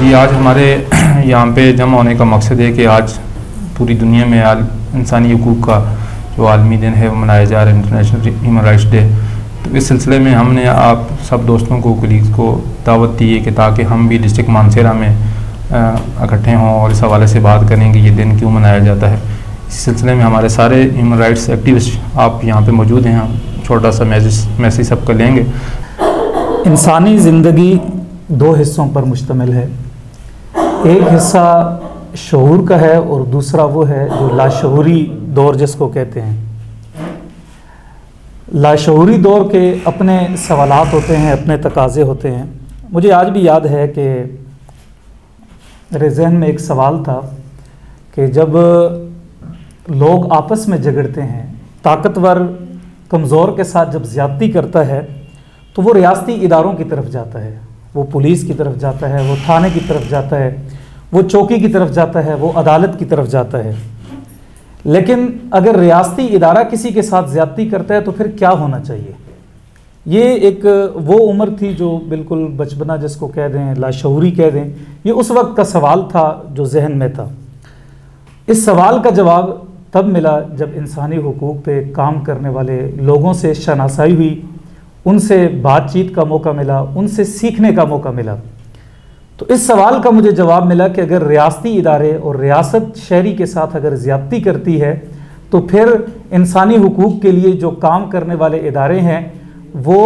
जी आज हमारे यहाँ पे जमा होने का मकसद है कि आज पूरी दुनिया में इंसानी हकूक़ का जो आलमी दिन है वो मनाया जा रहा है, इंटरनेशनल ह्यूमन राइट्स डे। तो इस सिलसिले में हमने आप सब दोस्तों को, कलीग्स को दावत दी है कि ताकि हम भी डिस्ट्रिक्ट मानसेरा में इकट्ठे हों और इस हवाले से बात करें कि ये दिन क्यों मनाया जाता है। इस सिलसिले में हमारे सारे ह्यूमन राइट्स एक्टिविस्ट आप यहाँ पे मौजूद हैं। हम छोटा सा मैसेज सबका लेंगे। इंसानी ज़िंदगी दो हिस्सों पर मुश्तमिल है। एक हिस्सा शऊर का है और दूसरा वो है जो लाशऊरी दौर जिसको कहते हैं। लाशऊरी दौर के अपने सवालात होते हैं, अपने तकाज़े होते हैं। मुझे आज भी याद है कि मेरे जहन में एक सवाल था कि जब लोग आपस में झगड़ते हैं, ताकतवर कमज़ोर के साथ जब ज़्यादती करता है तो वो रियासती इदारों की तरफ जाता है, वो पुलिस की तरफ जाता है, वो थाने की तरफ जाता है, वो चौकी की तरफ जाता है, वो अदालत की तरफ जाता है। लेकिन अगर रियासती इदारा किसी के साथ ज़्यादती करता है तो फिर क्या होना चाहिए? ये एक वो उम्र थी जो बिल्कुल बचपना जिसको कह दें, लाशऊरी कह दें, ये उस वक्त का सवाल था जो जहन में था। इस सवाल का जवाब तब मिला जब इंसानी हुकूक पे काम करने वाले लोगों से शनासाई हुई, उनसे बातचीत का मौका मिला, उनसे सीखने का मौका मिला। तो इस सवाल का मुझे जवाब मिला कि अगर रियासती इदारे और रियासत शहरी के साथ अगर ज़्यादती करती है तो फिर इंसानी हुकूक के लिए जो काम करने वाले इदारे हैं वो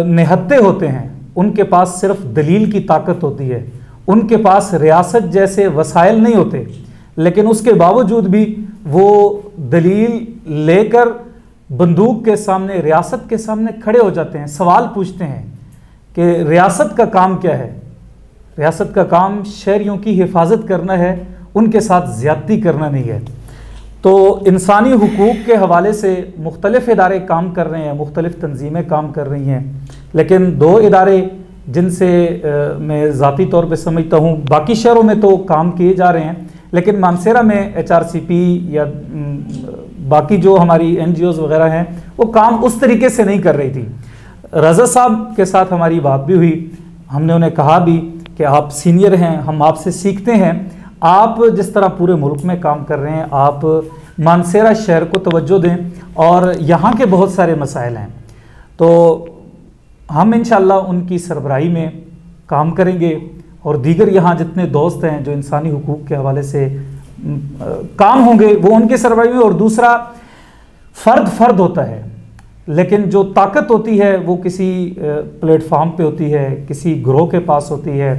निहत्ते होते हैं। उनके पास सिर्फ दलील की ताकत होती है, उनके पास रियासत जैसे वसाइल नहीं होते, लेकिन उसके बावजूद भी वो दलील लेकर बंदूक के सामने, रियासत के सामने खड़े हो जाते हैं, सवाल पूछते हैं कि रियासत का काम क्या है। रियासत का काम शहरियों की हिफाजत करना है, उनके साथ ज़्यादती करना नहीं है। तो इंसानी हुकूक के हवाले से मुख्तलिफ़ इदारे काम कर रहे हैं, मुख्तलिफ़ तंजीमें काम कर रही हैं, लेकिन दो इदारे जिनसे मैं ज़ाती तौर पे समझता हूँ, बाकी शहरों में तो काम किए जा रहे हैं, लेकिन मानसेरा में HRCP या बाकी जो हमारी NGOs वगैरह हैं वो काम उस तरीके से नहीं कर रही थी। रज़ा साहब के साथ हमारी बात भी हुई, हमने उन्हें कहा भी कि आप सीनियर हैं, हम आपसे सीखते हैं। आप जिस तरह पूरे मुल्क में काम कर रहे हैं, आप मानसेरा शहर को तवज्जो दें और यहाँ के बहुत सारे मसाइल हैं, तो हम इंशाअल्लाह उनकी सरबराही में काम करेंगे। और दीगर यहाँ जितने दोस्त हैं जो इंसानी हुकूक के हवाले से काम होंगे वो उनके सरबराही में। और दूसरा, फ़र्द होता है, लेकिन जो ताकत होती है वो किसी प्लेटफार्म पे होती है, किसी ग्रोह के पास होती है,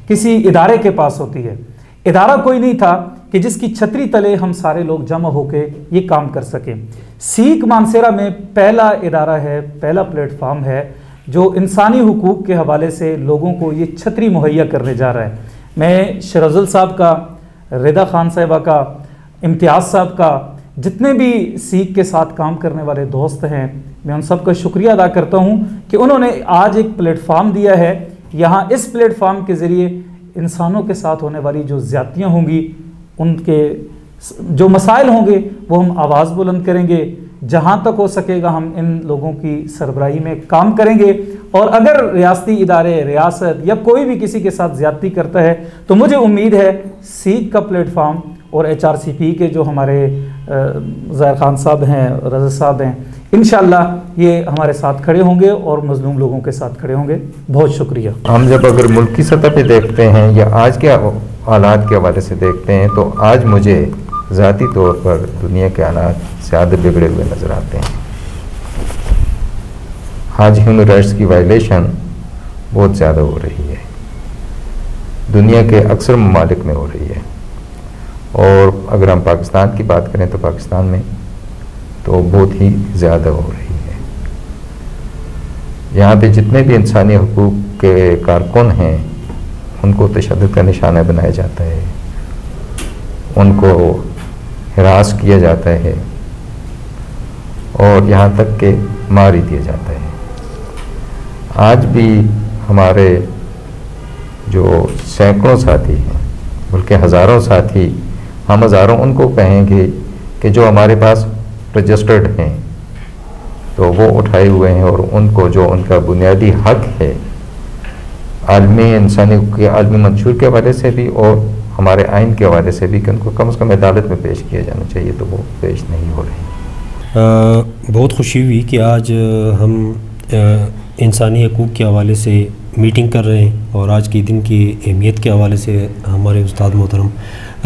किसी इदारे के पास होती है। इदारा कोई नहीं था कि जिसकी छतरी तले हम सारे लोग जमा होके ये काम कर सकें। सीख मानसेरा में पहला इदारा है, पहला प्लेटफार्म है जो इंसानी हुकूक के हवाले से लोगों को ये छतरी मुहैया करने जा रहा है। मैं शरजुल साहब का, रिदा खान साहिबा का, इम्तियाज़ साहब का, जितने भी सीख के साथ काम करने वाले दोस्त हैं, मैं उन सब का शुक्रिया अदा करता हूं कि उन्होंने आज एक प्लेटफार्म दिया है। यहाँ इस प्लेटफार्म के ज़रिए इंसानों के साथ होने वाली जो ज़्यादतियाँ होंगी, उनके जो मसाइल होंगे वो हम आवाज़ बुलंद करेंगे। जहाँ तक हो सकेगा हम इन लोगों की सरबराही में काम करेंगे। और अगर रियासती इदारे, रियासत या कोई भी किसी के साथ ज़्यादती करता है तो मुझे उम्मीद है सीख का प्लेटफार्म और HRCP के जो हमारे ज़ाहिर खान साहब हैं, रज़ा साहब हैं, इंशाअल्लाह ये हमारे साथ खड़े होंगे और मज़लूम लोगों के साथ खड़े होंगे। बहुत शुक्रिया। हम जब अगर मुल्क की सतह पे देखते हैं या आज के हालात के हवाले से देखते हैं तो आज मुझे ज़ाती तौर पर दुनिया के हालात ज़्यादा बिगड़े हुए नज़र आते हैं। आज ह्यूमन राइट्स की वायलेशन बहुत ज़्यादा हो रही है, दुनिया के अक्सर ममालिक में हो रही है। और अगर हम पाकिस्तान की बात करें तो पाकिस्तान में तो बहुत ही ज़्यादा हो रही है। यहाँ पे जितने भी इंसानी हुकूक के कारकुन हैं उनको तशद्दुद का निशाना बनाया जाता है, उनको हिरास किया जाता है और यहाँ तक के मार ही दिया जाता है। आज भी हमारे जो सैकड़ों साथी हैं, बल्कि हज़ारों साथी, हम हज़ारों उनको कहेंगे कि जो हमारे पास रजिस्टर्ड हैं तो वो उठाए हुए हैं और उनको जो उनका बुनियादी हक है आलमी इंसानी के आलमी मंशूर के हवाले से भी और हमारे आइन के हवाले से भी कि उनको कम से कम अदालत में पेश किया जाना चाहिए, तो वो पेश नहीं हो रही। बहुत खुशी हुई कि आज हम इंसानी हकूक़ के हवाले से मीटिंग कर रहे हैं और आज के दिन की अहमियत के हवाले से हमारे उस्ताद मोहतरम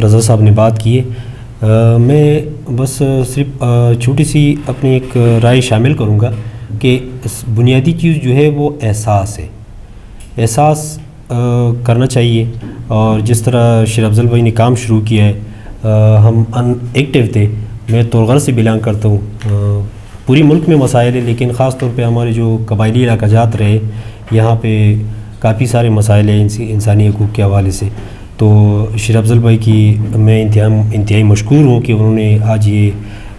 रज़ा साहब ने बात की है। मैं बस सिर्फ छोटी सी अपनी एक राय शामिल करूँगा कि बुनियादी चीज़ जो है वो एहसास है, एहसास करना चाहिए। और जिस तरह शेर अफजल भाई ने काम शुरू किया है, हम अनएक्टिव थे, मैं तोलगर से बिलोंग करता हूँ। पूरी मुल्क में मसाइल है, लेकिन ख़ास तौर पे हमारे जो कबायली इलाक़ाजात रहे यहाँ पे काफ़ी सारे मसाइल हैं इंसानी हकूक़ के हवाले से। तो शेर अफजल भाई की मैं इंतहाई मशकूर हूँ कि उन्होंने आज ये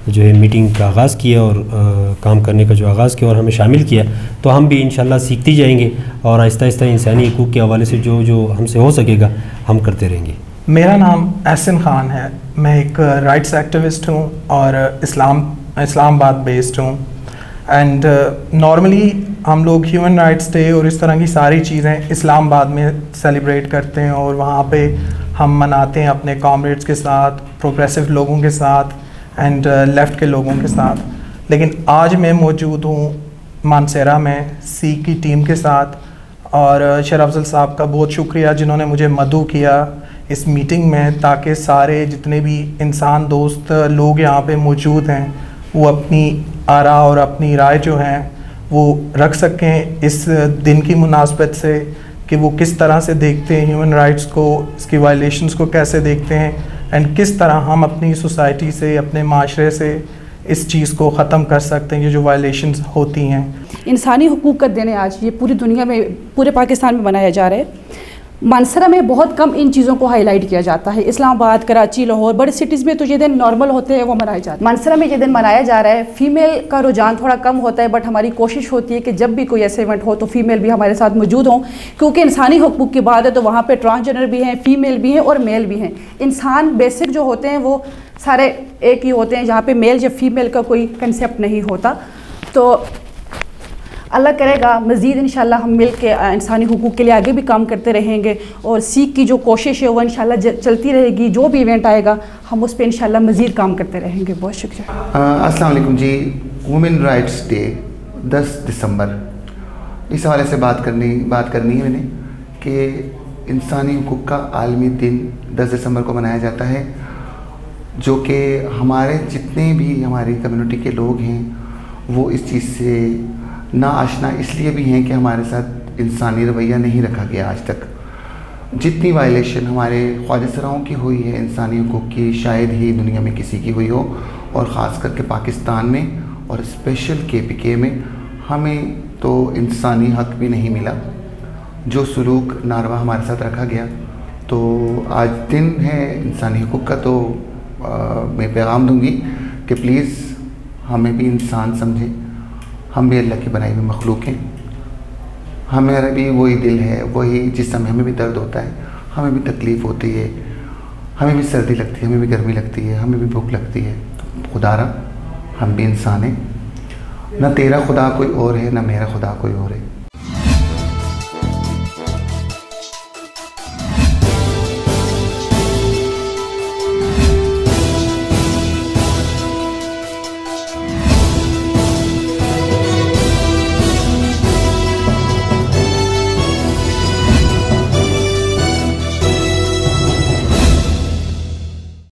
जो है मीटिंग का आगाज़ किया और काम करने का जो आगाज़ किया और हमें शामिल किया। तो हम भी इंशाल्लाह सीखते जाएंगे और आहिस्ता आहिस्ता इंसानी हकूक़ के हवाले से जो जो हमसे हो सकेगा हम करते रहेंगे। मेरा नाम एहसन ख़ान है, मैं एक राइट्स एक्टिविस्ट हूँ और इस्लामाबाद बेस्ड हूँ। एंड नॉर्मली हम लोग ह्यूमन राइट्स डे और इस तरह की सारी चीज़ें इस्लामाबाद में सेलिब्रेट करते हैं और वहाँ पे हम मनाते हैं अपने कॉमरेड्स के साथ, प्रोग्रेसिव लोगों के साथ एंड लेफ़्ट के लोगों के साथ। लेकिन आज मैं मौजूद हूँ मानसेरा में सी की टीम के साथ और शेर अफजल साहब का बहुत शुक्रिया जिन्होंने मुझे मदऊ किया इस मीटिंग में, ताकि सारे जितने भी इंसान दोस्त लोग यहाँ पे मौजूद हैं वो अपनी आरा और अपनी राय जो हैं वो रख सकें इस दिन की मुनासबत से कि वो किस तरह से देखते हैं ह्यूमन राइट्स को, इसकी वायलेशंस को कैसे देखते हैं एंड किस तरह हम अपनी सोसाइटी से, अपने माशरे से इस चीज़ को ख़त्म कर सकते हैं, ये जो वायलेशंस होती हैं। इंसानी हकूक़ का दिन आज ये पूरी दुनिया में, पूरे पाकिस्तान में मनाया जा रहा है। मानसरा में बहुत कम इन चीज़ों को हाईलाइट किया जाता है। इस्लामाबाद, कराची, लाहौर, बड़ी सिटीज़ में तो ये दिन नॉर्मल होते हैं, वो मनाए जाते हैं। मानसरा में ये दिन मनाया जा रहा है। फ़ीमेल का रुझान थोड़ा कम होता है, बट हमारी कोशिश होती है कि जब भी कोई ऐसे इवेंट हो तो फ़ीमेल भी हमारे साथ मौजूद हों, क्योंकि इंसानी हकूक़ की बात है तो वहाँ पर ट्रांसजेंडर भी हैं, फ़ीमेल भी हैं और मेल भी हैं। इंसान बेसिक जो होते हैं वो सारे एक ही होते हैं, जहाँ पर मेल या फ़ीमेल का कोई कंसेप्ट नहीं होता। तो अल्लाह करेगा मज़ीद इंशाल्लाह हम मिल के इंसानी हकूक़ के लिए आगे भी काम करते रहेंगे और सीख की जो कोशिश है वो इंशाल्लाह चलती रहेगी। जो भी इवेंट आएगा हम उस पर इंशाल्लाह मज़ीद काम करते रहेंगे। बहुत शुक्रिया। अस्सलाम वालेकुम जी। वुमेन राइट्स डे 10 दिसंबर, इस हवाले से बात करनी है मैंने कि इंसानी हकूक़ का आलमी दिन 10 दिसंबर को मनाया जाता है, जो कि हमारे जितने भी हमारी कम्युनिटी के लोग हैं वो इस चीज़ से ना आशना इसलिए भी हैं कि हमारे साथ इंसानी रवैया नहीं रखा गया आज तक। जितनी वायलेशन हमारे ख्वाजा सराओं की हुई है इंसानी हकूक़ की, शायद ही दुनिया में किसी की हुई हो, और ख़ास करके पाकिस्तान में और स्पेशल KPK में हमें तो इंसानी हक़ भी नहीं मिला। जो सलूक नारवा हमारे साथ रखा गया, तो आज दिन है इंसानी हकूक़ का, तो मैं पैगाम दूँगी कि प्लीज़ हमें भी इंसान समझें, हम भी अल्लाह की बनाई हुई मखलूक हैं। हमारा भी वही दिल है, वही जिस्म, हमें भी दर्द होता है, हमें भी तकलीफ़ होती है, हमें भी सर्दी लगती है, हमें भी गर्मी लगती है, हमें भी भूख लगती है। खुदारा हम भी इंसान हैं, ना तेरा खुदा कोई और है ना मेरा खुदा कोई और है।